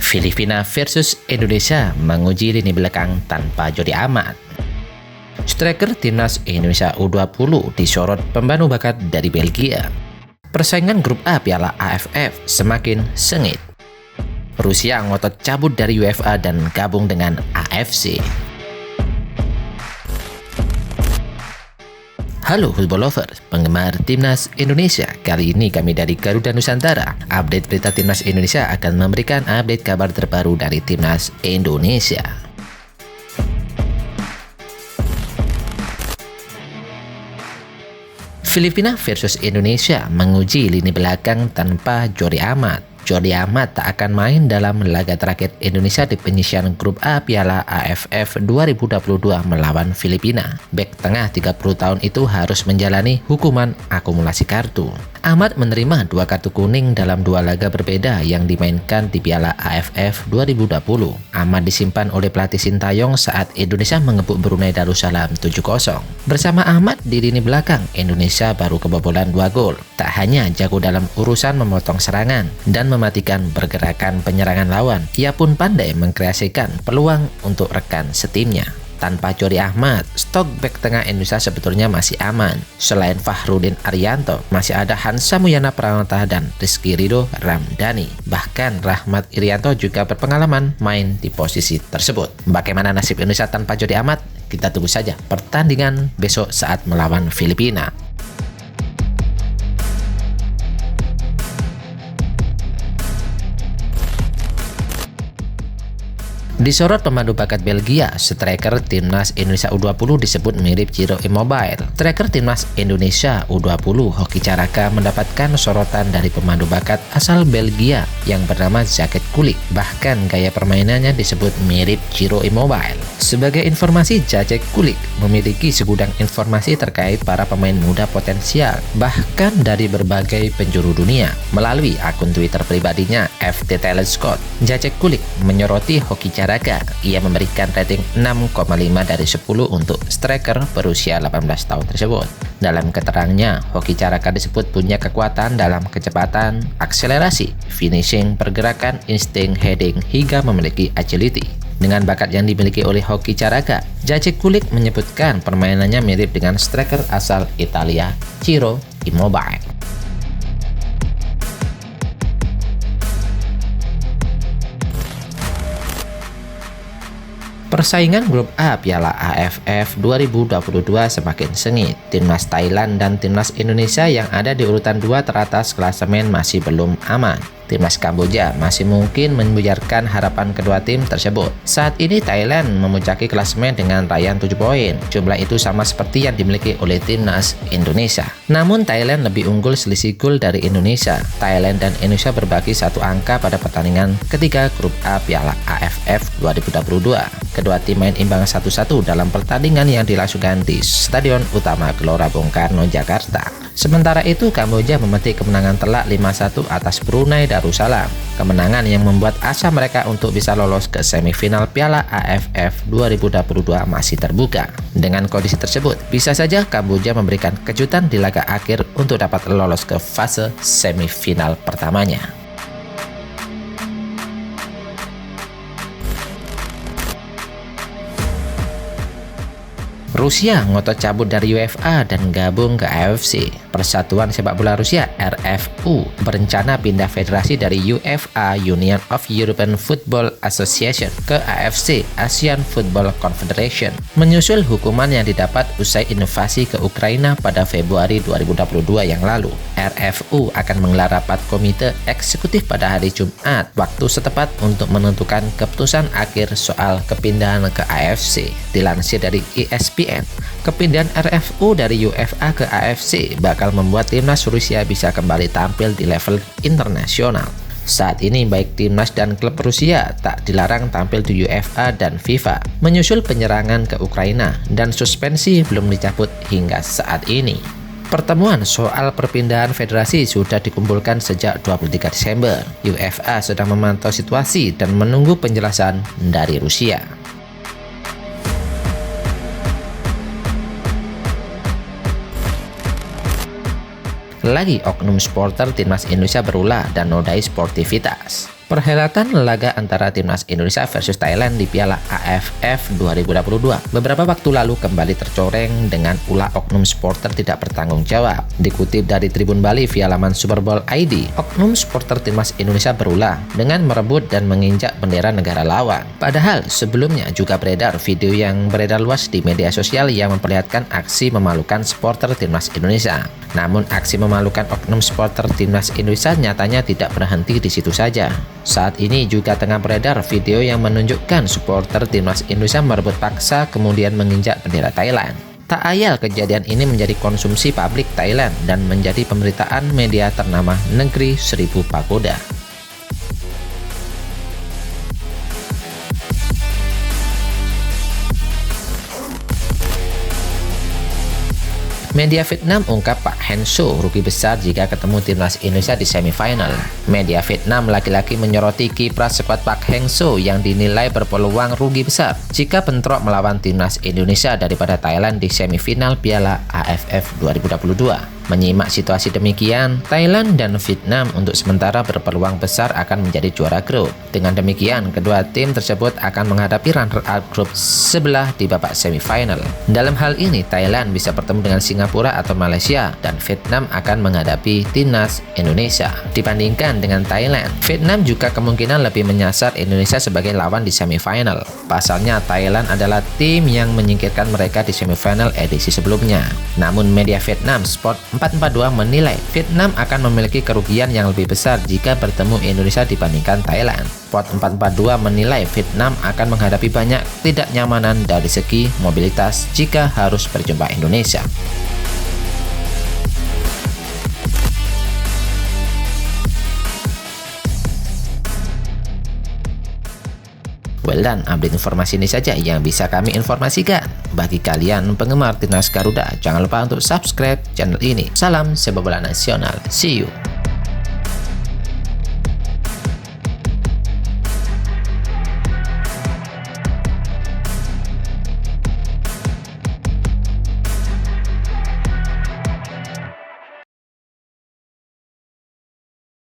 Filipina versus Indonesia menguji lini belakang tanpa Jordi Amat. Striker timnas Indonesia U20 disorot pembaru bakat dari Belgia. Persaingan grup A Piala AFF semakin sengit. Rusia ngotot cabut dari UEFA dan gabung dengan AFC. Halo football lovers, penggemar timnas Indonesia. Kali ini kami dari Garuda Nusantara. Update berita timnas Indonesia akan memberikan update kabar terbaru dari timnas Indonesia. Filipina versus Indonesia menguji lini belakang tanpa Jordi Amat. Jordi Amat tak akan main dalam laga terakhir Indonesia di penyisian grup A Piala AFF 2022 melawan Filipina. Bek tengah 30 tahun itu harus menjalani hukuman akumulasi kartu. Amat menerima 2 kartu kuning dalam 2 laga berbeda yang dimainkan di Piala AFF 2020. Amat disimpan oleh pelatih Sintayong saat Indonesia mengebuk Brunei Darussalam 7-0. Bersama Amat di lini belakang, Indonesia baru kebobolan 2 gol. Tak hanya jago dalam urusan memotong serangan dan mematikan pergerakan penyerangan lawan, ia pun pandai mengkreasikan peluang untuk rekan setimnya. Tanpa Jordi Amat, stok bek tengah Indonesia sebetulnya masih aman. Selain Fahrudin Arianto, masih ada Hansa Muyana Pranata dan Rizky Ridho Ramdhani. Bahkan Rahmat Irianto juga berpengalaman main di posisi tersebut. Bagaimana nasib Indonesia tanpa Jordi Amat? Kita tunggu saja pertandingan besok saat melawan Filipina. Disorot pemandu bakat Belgia, striker timnas Indonesia U20 disebut mirip Ciro Immobile. Striker timnas Indonesia U20 Hoki Caraka mendapatkan sorotan dari pemandu bakat asal Belgia yang bernama Jacek Kulik. Bahkan gaya permainannya disebut mirip Ciro Immobile. Sebagai informasi, Jacek Kulik memiliki segudang informasi terkait para pemain muda potensial, bahkan dari berbagai penjuru dunia. Melalui akun Twitter pribadinya, FT Talent Scout, Jacek Kulik menyoroti Hoki Caraka. Ia memberikan rating 6,5 dari 10 untuk striker berusia 18 tahun tersebut. Dalam keterangannya, Hoki Caraka disebut punya kekuatan dalam kecepatan, akselerasi, finishing, pergerakan, insting, heading, hingga memiliki agility. Dengan bakat yang dimiliki oleh Hoki Caraka, Jacek Kulik menyebutkan permainannya mirip dengan striker asal Italia, Ciro Immobile. Persaingan grup A Piala AFF 2022 semakin sengit. Timnas Thailand dan timnas Indonesia yang ada di urutan 2 teratas klasemen masih belum aman. Timnas Kamboja masih mungkin membuyarkan harapan kedua tim tersebut. Saat ini Thailand memuncaki klasemen dengan raihan 7 poin. Jumlah itu sama seperti yang dimiliki oleh timnas Indonesia. Namun Thailand lebih unggul selisih gol dari Indonesia. Thailand dan Indonesia berbagi 1 angka pada pertandingan ketiga grup A Piala AFF 2022. Kedua tim main imbang 1-1 dalam pertandingan yang dilangsungkan di Stadion Utama Gelora Bung Karno, Jakarta. Sementara itu, Kamboja memetik kemenangan telak 5-1 atas Brunei Darussalam. Kemenangan yang membuat asa mereka untuk bisa lolos ke semifinal Piala AFF 2022 masih terbuka. Dengan kondisi tersebut, bisa saja Kamboja memberikan kejutan di laga akhir untuk dapat lolos ke fase semifinal pertamanya. Rusia ngotot cabut dari UEFA dan gabung ke AFC. Persatuan Sepak Bola Rusia (RFU) berencana pindah federasi dari UEFA Union of European Football Association ke AFC Asian Football Confederation, menyusul hukuman yang didapat usai invasi ke Ukraina pada Februari 2022 yang lalu. RFU akan menggelar rapat komite eksekutif pada hari Jumat, waktu setepat untuk menentukan keputusan akhir soal kepindahan ke AFC. Dilansir dari ESPN, kepindahan RFU dari UEFA ke AFC bakal membuat timnas Rusia bisa kembali tampil di level internasional. Saat ini baik timnas dan klub Rusia tak dilarang tampil di UEFA dan FIFA, menyusul penyerangan ke Ukraina dan suspensi belum dicabut hingga saat ini. Pertemuan soal perpindahan federasi sudah dikumpulkan sejak 23 Desember. UEFA sedang memantau situasi dan menunggu penjelasan dari Rusia. Lagi oknum supporter timnas Indonesia berulah dan nodai sportivitas. Perhelatan laga antara Timnas Indonesia versus Thailand di Piala AFF 2022 beberapa waktu lalu kembali tercoreng dengan ulah oknum supporter tidak bertanggung jawab. Dikutip dari Tribun Bali via laman Super Bowl ID, oknum supporter Timnas Indonesia berulah dengan merebut dan menginjak bendera negara lawan. Padahal sebelumnya juga beredar video yang beredar luas di media sosial yang memperlihatkan aksi memalukan supporter Timnas Indonesia. Namun aksi memalukan oknum supporter Timnas Indonesia nyatanya tidak berhenti di situ saja. Saat ini juga tengah beredar video yang menunjukkan supporter Timnas Indonesia merebut paksa kemudian menginjak bendera Thailand. Tak ayal kejadian ini menjadi konsumsi publik Thailand dan menjadi pemberitaan media ternama Negeri Seribu Pagoda. Media Vietnam ungkap Pak Hang Seo rugi besar jika ketemu Timnas Indonesia di semifinal. Media Vietnam laki-laki menyoroti kiprah skuad Pak Hang Seo yang dinilai berpeluang rugi besar jika bentrok melawan Timnas Indonesia daripada Thailand di semifinal Piala AFF 2022. Menyimak situasi demikian, Thailand dan Vietnam untuk sementara berpeluang besar akan menjadi juara grup. Dengan demikian, kedua tim tersebut akan menghadapi runner-up grup sebelah di babak semifinal. Dalam hal ini, Thailand bisa bertemu dengan Singapura atau Malaysia, dan Vietnam akan menghadapi Timnas Indonesia. Dibandingkan dengan Thailand, Vietnam juga kemungkinan lebih menyasar Indonesia sebagai lawan di semifinal. Pasalnya, Thailand adalah tim yang menyingkirkan mereka di semifinal edisi sebelumnya. Namun, media Vietnam Sport 442 menilai Vietnam akan memiliki kerugian yang lebih besar jika bertemu Indonesia dibandingkan Thailand. Sport 442 menilai Vietnam akan menghadapi banyak tidak nyamanan dari segi mobilitas jika harus berjumpa Indonesia. Well done, update informasi ini saja yang bisa kami informasikan. Bagi kalian penggemar Timnas Garuda, jangan lupa untuk subscribe channel ini. Salam sepak bola nasional. See you.